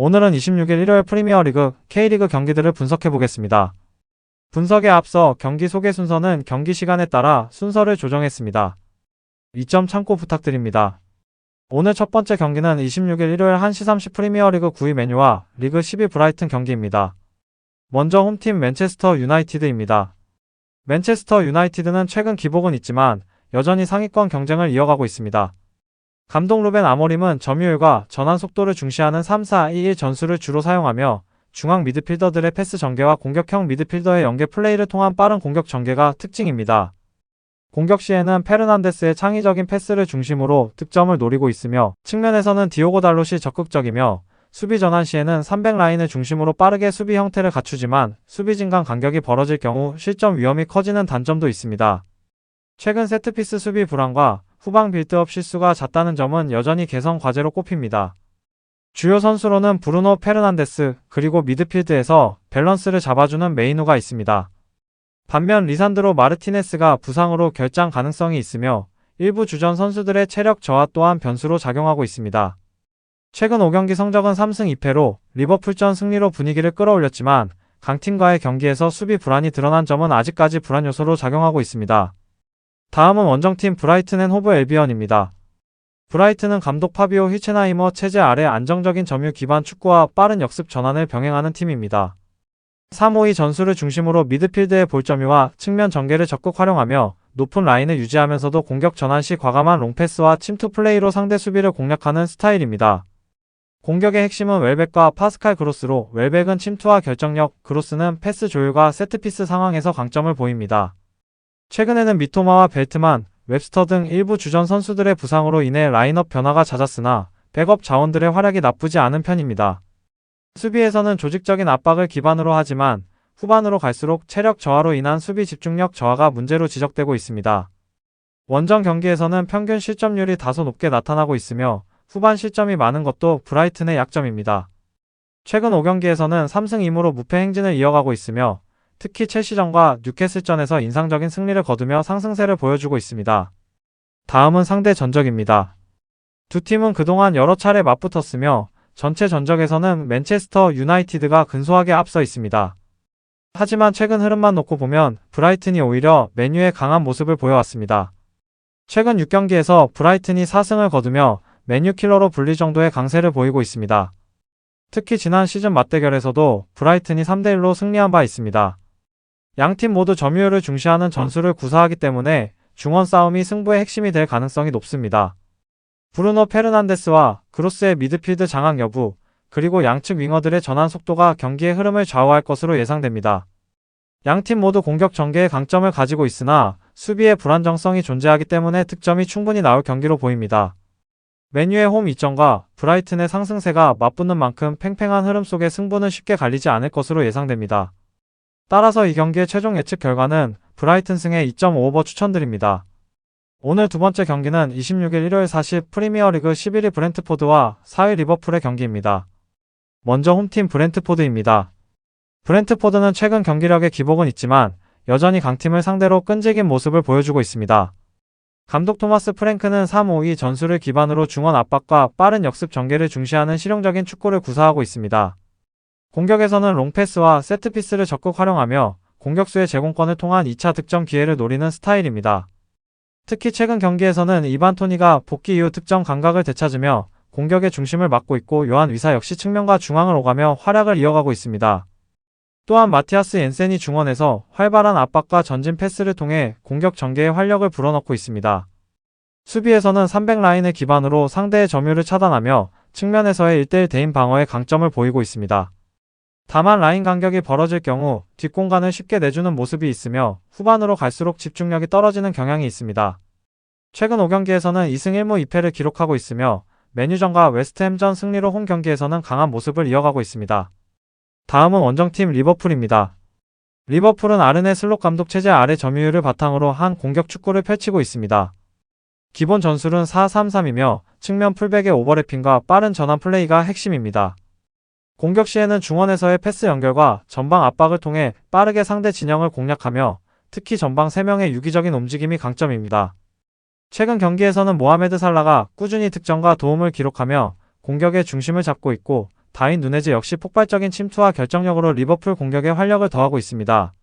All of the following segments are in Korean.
오늘은 26일 일요일 프리미어리그 K리그 경기들을 분석해 보겠습니다. 분석에 앞서 경기 소개 순서는 경기 시간에 따라 순서를 조정했습니다. 2점 참고 부탁드립니다. 오늘 첫 번째 경기는 26일 일요일 1시 30 프리미어리그 9위 맨유와 리그 10위 브라이튼 경기입니다. 먼저 홈팀 맨체스터 유나이티드입니다. 맨체스터 유나이티드는 최근 기복은 있지만 여전히 상위권 경쟁을 이어가고 있습니다. 감독 루벤 아모림은 점유율과 전환 속도를 중시하는 3-4-2-1 전술을 주로 사용하며 중앙 미드필더들의 패스 전개와 공격형 미드필더의 연계 플레이를 통한 빠른 공격 전개가 특징입니다. 공격 시에는 페르난데스의 창의적인 패스를 중심으로 득점을 노리고 있으며 측면에서는 디오고 달롯이 적극적이며 수비 전환 시에는 300라인을 중심으로 빠르게 수비 형태를 갖추지만 수비진 간 간격이 벌어질 경우 실점 위험이 커지는 단점도 있습니다. 최근 세트피스 수비 불안과 후방 빌드업 실수가 잦다는 점은 여전히 개선 과제로 꼽힙니다. 주요 선수로는 브루노 페르난데스 그리고 미드필드에서 밸런스를 잡아주는 메이누가 있습니다. 반면 리산드로 마르티네스가 부상으로 결장 가능성이 있으며 일부 주전 선수들의 체력 저하 또한 변수로 작용하고 있습니다. 최근 5경기 성적은 3승 2패로 리버풀전 승리로 분위기를 끌어올렸지만 강팀과의 경기에서 수비 불안이 드러난 점은 아직까지 불안 요소로 작용하고 있습니다. 다음은 원정팀 브라이튼 앤 호브 앨비언입니다. 브라이튼은 감독 파비오 휘체나이머 체제 아래 안정적인 점유 기반 축구와 빠른 역습 전환을 병행하는 팀입니다. 3-5-2 전술을 중심으로 미드필드의 볼 점유와 측면 전개를 적극 활용하며 높은 라인을 유지하면서도 공격 전환 시 과감한 롱패스와 침투 플레이로 상대 수비를 공략하는 스타일입니다. 공격의 핵심은 웰벡과 파스칼 그로스로 웰벡은 침투와 결정력, 그로스는 패스 조율과 세트피스 상황에서 강점을 보입니다. 최근에는 미토마와 벨트만, 웹스터 등 일부 주전 선수들의 부상으로 인해 라인업 변화가 잦았으나 백업 자원들의 활약이 나쁘지 않은 편입니다. 수비에서는 조직적인 압박을 기반으로 하지만 후반으로 갈수록 체력 저하로 인한 수비 집중력 저하가 문제로 지적되고 있습니다. 원정 경기에서는 평균 실점률이 다소 높게 나타나고 있으며 후반 실점이 많은 것도 브라이튼의 약점입니다. 최근 5경기에서는 3승 2무로 무패 행진을 이어가고 있으며 특히 첼시전과 뉴캐슬전에서 인상적인 승리를 거두며 상승세를 보여주고 있습니다. 다음은 상대 전적입니다. 두 팀은 그동안 여러 차례 맞붙었으며 전체 전적에서는 맨체스터 유나이티드가 근소하게 앞서 있습니다. 하지만 최근 흐름만 놓고 보면 브라이튼이 오히려 맨유의 강한 모습을 보여왔습니다. 최근 6경기에서 브라이튼이 4승을 거두며 맨유 킬러로 불릴 정도의 강세를 보이고 있습니다. 특히 지난 시즌 맞대결에서도 브라이튼이 3-1로 승리한 바 있습니다. 양팀 모두 점유율을 중시하는 전술을 구사하기 때문에 중원 싸움이 승부의 핵심이 될 가능성이 높습니다. 브루노 페르난데스와 그로스의 미드필드 장악 여부, 그리고 양측 윙어들의 전환 속도가 경기의 흐름을 좌우할 것으로 예상됩니다. 양팀 모두 공격 전개의 강점을 가지고 있으나 수비의 불안정성이 존재하기 때문에 득점이 충분히 나올 경기로 보입니다. 맨유의 홈 이점과 브라이튼의 상승세가 맞붙는 만큼 팽팽한 흐름 속에 승부는 쉽게 갈리지 않을 것으로 예상됩니다. 따라서 이 경기의 최종 예측 결과는 브라이튼 승에 2.5오버 추천드립니다. 오늘 두 번째 경기는 26일 일요일 4시 프리미어리그 11위 브렌트포드와 4위 리버풀의 경기입니다. 먼저 홈팀 브렌트포드입니다. 브렌트포드는 최근 경기력의 기복은 있지만 여전히 강팀을 상대로 끈질긴 모습을 보여주고 있습니다. 감독 토마스 프랭크는 3-5-2 전술을 기반으로 중원 압박과 빠른 역습 전개를 중시하는 실용적인 축구를 구사하고 있습니다. 공격에서는 롱패스와 세트피스를 적극 활용하며 공격수의 제공권을 통한 2차 득점 기회를 노리는 스타일입니다. 특히 최근 경기에서는 이반 토니가 복귀 이후 득점 감각을 되찾으며 공격의 중심을 맡고 있고 요한 위사 역시 측면과 중앙을 오가며 활약을 이어가고 있습니다. 또한 마티아스 옌센이 중원에서 활발한 압박과 전진 패스를 통해 공격 전개에 활력을 불어넣고 있습니다. 수비에서는 300라인을 기반으로 상대의 점유를 차단하며 측면에서의 1대1 대인 방어에 강점을 보이고 있습니다. 다만 라인 간격이 벌어질 경우 뒷공간을 쉽게 내주는 모습이 있으며 후반으로 갈수록 집중력이 떨어지는 경향이 있습니다. 최근 5경기에서는 2승 1무 2패를 기록하고 있으며 맨유전과 웨스트햄전 승리로 홈 경기에서는 강한 모습을 이어가고 있습니다. 다음은 원정팀 리버풀입니다. 리버풀은 아르네 슬롯 감독 체제 아래 점유율을 바탕으로 한 공격 축구를 펼치고 있습니다. 기본 전술은 4-3-3이며 측면 풀백의 오버래핑과 빠른 전환 플레이가 핵심입니다. 공격 시에는 중원에서의 패스 연결과 전방 압박을 통해 빠르게 상대 진영을 공략하며 특히 전방 3명의 유기적인 움직임이 강점입니다. 최근 경기에서는 모하메드 살라가 꾸준히 득점과 도움을 기록하며 공격의 중심을 잡고 있고 다윈 누네즈 역시 폭발적인 침투와 결정력으로 리버풀 공격에 활력을 더하고 있습니다.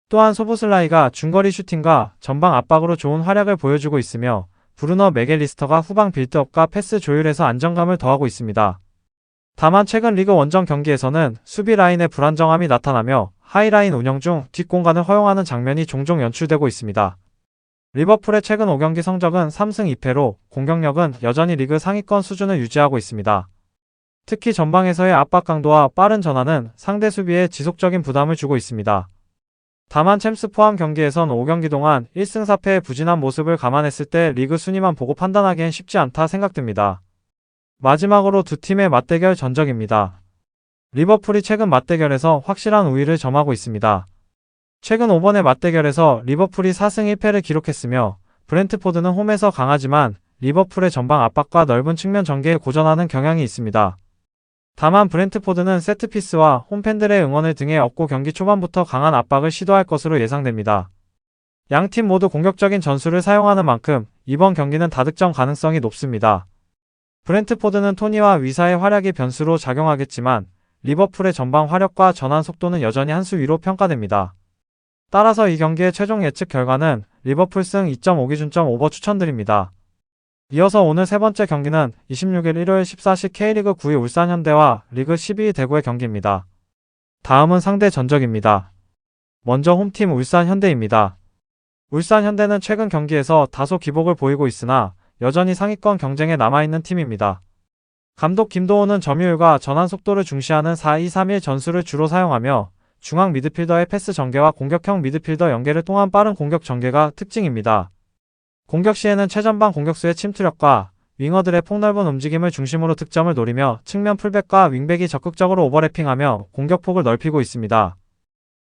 또한 소보슬라이가 중거리 슈팅과 전방 압박으로 좋은 활약을 보여주고 있으며 브루너 맥앨리스터가 후방 빌드업과 패스 조율에서 안정감을 더하고 있습니다. 다만 최근 리그 원정 경기에서는 수비 라인의 불안정함이 나타나며 하이라인 운영 중 뒷공간을 허용하는 장면이 종종 연출되고 있습니다. 리버풀의 최근 5경기 성적은 3승 2패로 공격력은 여전히 리그 상위권 수준을 유지하고 있습니다. 특히 전방에서의 압박 강도와 빠른 전환은 상대 수비에 지속적인 부담을 주고 있습니다. 다만 챔스 포함 경기에선 5경기 동안 1승 4패의 부진한 모습을 감안했을 때 리그 순위만 보고 판단하기엔 쉽지 않다 생각됩니다. 마지막으로 두 팀의 맞대결 전적입니다. 리버풀이 최근 맞대결에서 확실한 우위를 점하고 있습니다. 최근 5번의 맞대결에서 리버풀이 4승 1패를 기록했으며 브렌트포드는 홈에서 강하지만 리버풀의 전방 압박과 넓은 측면 전개에 고전하는 경향이 있습니다. 다만 브렌트포드는 세트피스와 홈팬들의 응원을 등에 업고 경기 초반부터 강한 압박을 시도할 것으로 예상됩니다. 양팀 모두 공격적인 전술을 사용하는 만큼 이번 경기는 다득점 가능성이 높습니다. 브렌트포드는 토니와 위사의 활약이 변수로 작용하겠지만 리버풀의 전방 화력과 전환 속도는 여전히 한 수 위로 평가됩니다. 따라서 이 경기의 최종 예측 결과는 리버풀 승 2.5 기준점 오버 추천드립니다. 이어서 오늘 세 번째 경기는 26일 일요일 14시 K리그 9위 울산현대와 리그 12위 대구의 경기입니다. 다음은 상대 전적입니다. 먼저 홈팀 울산현대입니다. 울산현대는 최근 경기에서 다소 기복을 보이고 있으나 여전히 상위권 경쟁에 남아있는 팀입니다. 감독 김도호는 점유율과 전환 속도를 중시하는 4-2-3-1 전술을 주로 사용하며 중앙 미드필더의 패스 전개와 공격형 미드필더 연계를 통한 빠른 공격 전개가 특징입니다. 공격 시에는 최전방 공격수의 침투력과 윙어들의 폭넓은 움직임을 중심으로 득점을 노리며 측면 풀백과 윙백이 적극적으로 오버래핑하며 공격폭을 넓히고 있습니다.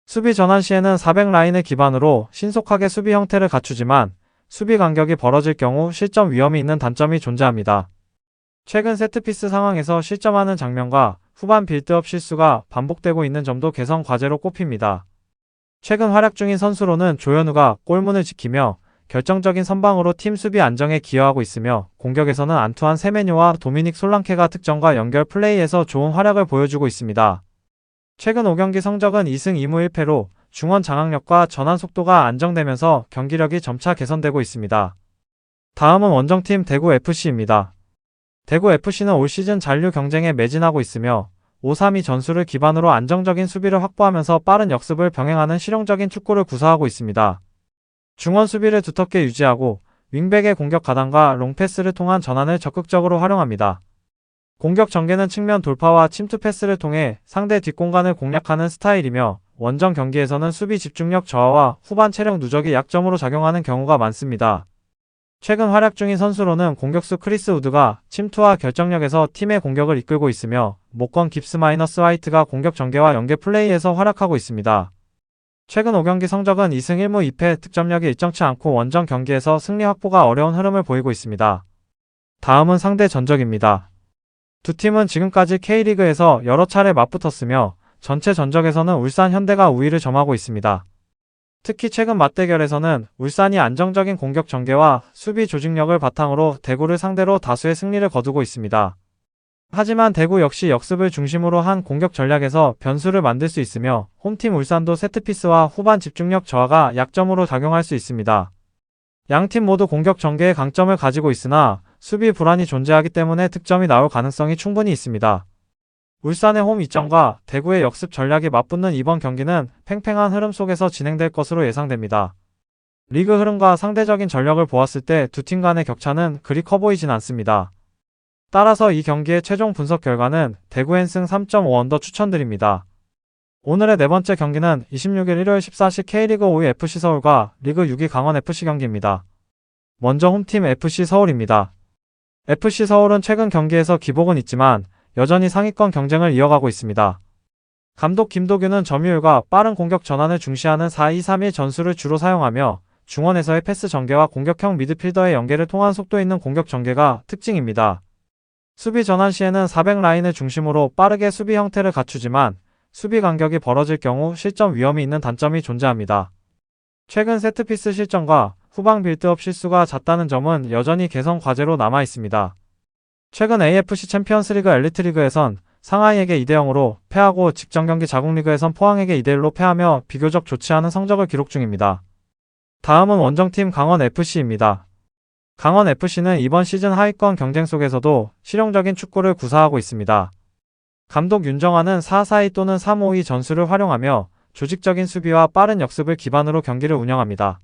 수비 전환 시에는 4백 라인을 기반으로 신속하게 수비 형태를 갖추지만 수비 간격이 벌어질 경우 실점 위험이 있는 단점이 존재합니다. 최근 세트피스 상황에서 실점하는 장면과 후반 빌드업 실수가 반복되고 있는 점도 개선 과제로 꼽힙니다. 최근 활약 중인 선수로는 조현우가 골문을 지키며 결정적인 선방으로 팀 수비 안정에 기여하고 있으며 공격에서는 안투안 세메뇨와 도미닉 솔랑케가 득점과 연결 플레이에서 좋은 활약을 보여주고 있습니다. 최근 5경기 성적은 2승 2무 1패로 중원 장악력과 전환 속도가 안정되면서 경기력이 점차 개선되고 있습니다. 다음은 원정팀 대구FC입니다. 대구FC는 올 시즌 잔류 경쟁에 매진하고 있으며 5-3-2 전술을 기반으로 안정적인 수비를 확보하면서 빠른 역습을 병행하는 실용적인 축구를 구사하고 있습니다. 중원 수비를 두텁게 유지하고 윙백의 공격 가담과 롱패스를 통한 전환을 적극적으로 활용합니다. 공격 전개는 측면 돌파와 침투 패스를 통해 상대 뒷공간을 공략하는 스타일이며 원정 경기에서는 수비 집중력 저하와 후반 체력 누적이 약점으로 작용하는 경우가 많습니다. 최근 활약 중인 선수로는 공격수 크리스 우드가 침투와 결정력에서 팀의 공격을 이끌고 있으며 목건 깁스 마이너스 화이트가 공격 전개와 연계 플레이에서 활약하고 있습니다. 최근 5경기 성적은 2승 1무 2패 득점력이 일정치 않고 원정 경기에서 승리 확보가 어려운 흐름을 보이고 있습니다. 다음은 상대 전적입니다. 두 팀은 지금까지 K리그에서 여러 차례 맞붙었으며 전체 전적에서는 울산 현대가 우위를 점하고 있습니다. 특히 최근 맞대결에서는 울산이 안정적인 공격 전개와 수비 조직력을 바탕으로 대구를 상대로 다수의 승리를 거두고 있습니다. 하지만 대구 역시 역습을 중심으로 한 공격 전략에서 변수를 만들 수 있으며 홈팀 울산도 세트피스와 후반 집중력 저하가 약점으로 작용할 수 있습니다. 양팀 모두 공격 전개의 강점을 가지고 있으나 수비 불안이 존재하기 때문에 득점이 나올 가능성이 충분히 있습니다. 울산의 홈 이점과 대구의 역습 전략이 맞붙는 이번 경기는 팽팽한 흐름 속에서 진행될 것으로 예상됩니다. 리그 흐름과 상대적인 전력을 보았을 때 두 팀 간의 격차는 그리 커 보이진 않습니다. 따라서 이 경기의 최종 분석 결과는 대구 N승 3.5 언더 추천드립니다. 오늘의 네 번째 경기는 26일 일요일 14시 K리그 5위 FC서울과 리그 6위 강원FC 경기입니다. 먼저 홈팀 FC서울입니다. FC서울은 최근 경기에서 기복은 있지만 여전히 상위권 경쟁을 이어가고 있습니다. 감독 김도규는 점유율과 빠른 공격 전환을 중시하는 4-2-3-1 전술을 주로 사용하며 중원에서의 패스 전개와 공격형 미드필더의 연계를 통한 속도 있는 공격 전개가 특징입니다. 수비 전환 시에는 4백 라인을 중심으로 빠르게 수비 형태를 갖추지만 수비 간격이 벌어질 경우 실점 위험이 있는 단점이 존재합니다. 최근 세트피스 실점과 후방 빌드업 실수가 잦다는 점은 여전히 개선 과제로 남아 있습니다. 최근 AFC 챔피언스리그 엘리트리그에선 상하이에게 2대0으로 패하고 직전 경기 자국리그에선 포항에게 2대1로 패하며 비교적 좋지 않은 성적을 기록 중입니다. 다음은 원정팀 강원FC입니다. 강원FC는 이번 시즌 하위권 경쟁 속에서도 실용적인 축구를 구사하고 있습니다. 감독 윤정환은 4-4-2 또는 3-5-2 전술을 활용하며 조직적인 수비와 빠른 역습을 기반으로 경기를 운영합니다.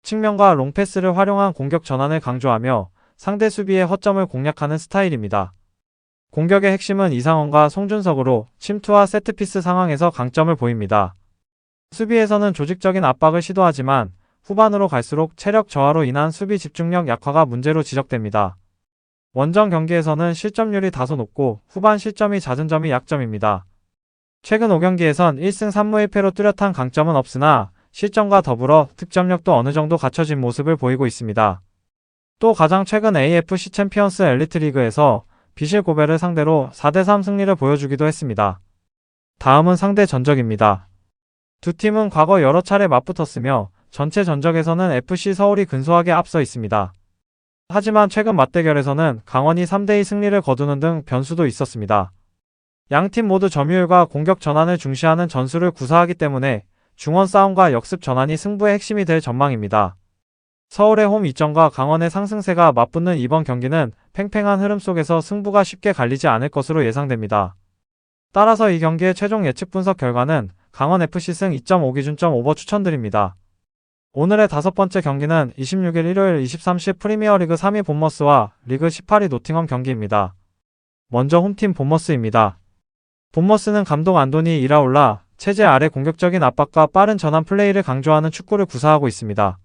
측면과 롱패스를 활용한 공격 전환을 강조하며 상대 수비의 허점을 공략하는 스타일입니다. 공격의 핵심은 이상원과 송준석으로 침투와 세트피스 상황에서 강점을 보입니다. 수비에서는 조직적인 압박을 시도하지만 후반으로 갈수록 체력 저하로 인한 수비 집중력 약화가 문제로 지적됩니다. 원정 경기에서는 실점률이 다소 높고 후반 실점이 잦은 점이 약점입니다. 최근 5경기에선 1승 3무 1패로 뚜렷한 강점은 없으나 실점과 더불어 득점력도 어느 정도 갖춰진 모습을 보이고 있습니다. 또 가장 최근 AFC 챔피언스 엘리트 리그에서 비실 고베를 상대로 4대3 승리를 보여주기도 했습니다. 다음은 상대 전적입니다. 두 팀은 과거 여러 차례 맞붙었으며 전체 전적에서는 FC 서울이 근소하게 앞서 있습니다. 하지만 최근 맞대결에서는 강원이 3대2 승리를 거두는 등 변수도 있었습니다. 양팀 모두 점유율과 공격 전환을 중시하는 전술을 구사하기 때문에 중원 싸움과 역습 전환이 승부의 핵심이 될 전망입니다. 서울의 홈 이점과 강원의 상승세가 맞붙는 이번 경기는 팽팽한 흐름 속에서 승부가 쉽게 갈리지 않을 것으로 예상됩니다. 따라서 이 경기의 최종 예측 분석 결과는 강원FC 승 2.5 기준점 오버 추천드립니다. 오늘의 5번째 경기는 26일 일요일 23시 프리미어리그 3위 본머스와 리그 18위 노팅엄 경기입니다. 먼저 홈팀 본머스입니다. 본머스는 감독 안도니 이라올라 체제 아래 공격적인 압박과 빠른 전환 플레이를 강조하는 축구를 구사하고 있습니다.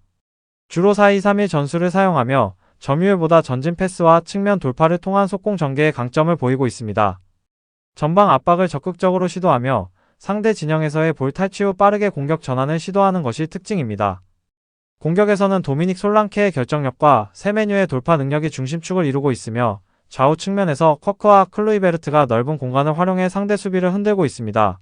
주로 4-2-3-1 전술을 사용하며 점유율보다 전진 패스와 측면 돌파를 통한 속공 전개에 강점을 보이고 있습니다. 전방 압박을 적극적으로 시도하며 상대 진영에서의 볼 탈취 후 빠르게 공격 전환을 시도하는 것이 특징입니다. 공격에서는 도미닉 솔랑케의 결정력과 세메뉴의 돌파 능력이 중심축을 이루고 있으며 좌우 측면에서 커크와 클루이베르트가 넓은 공간을 활용해 상대 수비를 흔들고 있습니다.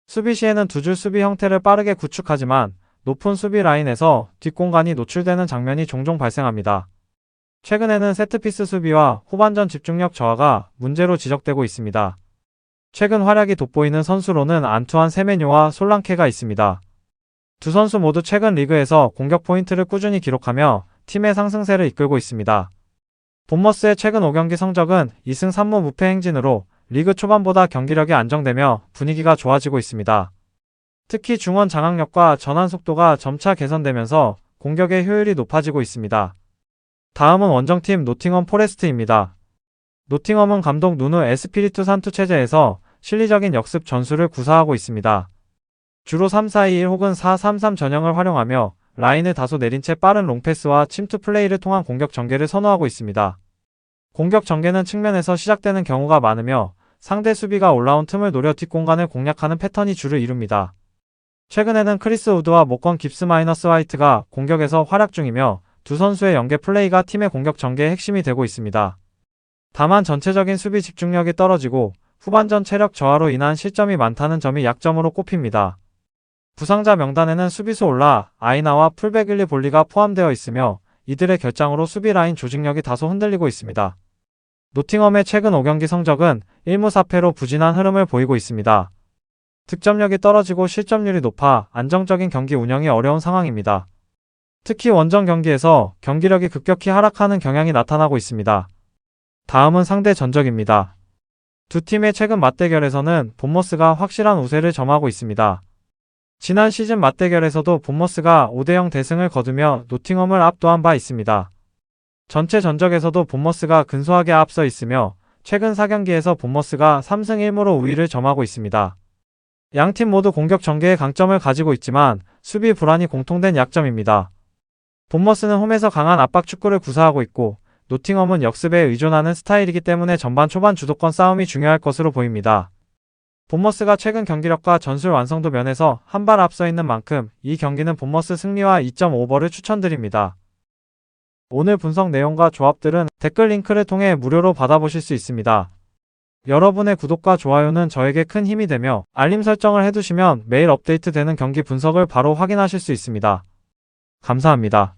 수비 시에는 두 줄 수비 형태를 빠르게 구축하지만 높은 수비 라인에서 뒷공간이 노출되는 장면이 종종 발생합니다. 최근에는 세트피스 수비와 후반전 집중력 저하가 문제로 지적되고 있습니다. 최근 활약이 돋보이는 선수로는 안투안 세메뉴와 솔랑케가 있습니다. 두 선수 모두 최근 리그에서 공격 포인트를 꾸준히 기록하며 팀의 상승세를 이끌고 있습니다. 본머스의 최근 5경기 성적은 2승 3무 무패 행진으로 리그 초반보다 경기력이 안정되며 분위기가 좋아지고 있습니다. 특히 중원 장악력과 전환 속도가 점차 개선되면서 공격의 효율이 높아지고 있습니다. 다음은 원정팀 노팅엄 포레스트입니다. 노팅엄은 감독 누누 에스피리투 산투 체제에서 실리적인 역습 전술을 구사하고 있습니다. 주로 3-4-2-1 혹은 4-3-3 전형을 활용하며 라인을 다소 내린 채 빠른 롱패스와 침투 플레이를 통한 공격 전개를 선호하고 있습니다. 공격 전개는 측면에서 시작되는 경우가 많으며 상대 수비가 올라온 틈을 노려 뒷공간을 공략하는 패턴이 주를 이룹니다. 최근에는 크리스 우드와 모건 깁스 마이너스 화이트가 공격에서 활약 중이며 두 선수의 연계 플레이가 팀의 공격 전개의 핵심이 되고 있습니다. 다만 전체적인 수비 집중력이 떨어지고 후반전 체력 저하로 인한 실점이 많다는 점이 약점으로 꼽힙니다. 부상자 명단에는 수비수 올라, 아이나와 풀베글리 볼리가 포함되어 있으며 이들의 결장으로 수비 라인 조직력이 다소 흔들리고 있습니다. 노팅엄의 최근 5경기 성적은 1무 4패로 부진한 흐름을 보이고 있습니다. 득점력이 떨어지고 실점률이 높아 안정적인 경기 운영이 어려운 상황입니다. 특히 원정 경기에서 경기력이 급격히 하락하는 경향이 나타나고 있습니다. 다음은 상대 전적입니다. 두 팀의 최근 맞대결에서는 본머스가 확실한 우세를 점하고 있습니다. 지난 시즌 맞대결에서도 본머스가 5대0 대승을 거두며 노팅엄을 압도한 바 있습니다. 전체 전적에서도 본머스가 근소하게 앞서 있으며 최근 4경기에서 본머스가 3승 1무로 우위를 점하고 있습니다. 양팀 모두 공격 전개의 강점을 가지고 있지만 수비 불안이 공통된 약점입니다. 본머스는 홈에서 강한 압박 축구를 구사하고 있고 노팅엄은 역습에 의존하는 스타일이기 때문에 전반 초반 주도권 싸움이 중요할 것으로 보입니다. 본머스가 최근 경기력과 전술 완성도 면에서 한 발 앞서 있는 만큼 이 경기는 본머스 승리와 2.5버를 추천드립니다. 오늘 분석 내용과 조합들은 댓글 링크를 통해 무료로 받아보실 수 있습니다. 여러분의 구독과 좋아요는 저에게 큰 힘이 되며 알림 설정을 해두시면 매일 업데이트되는 경기 분석을 바로 확인하실 수 있습니다. 감사합니다.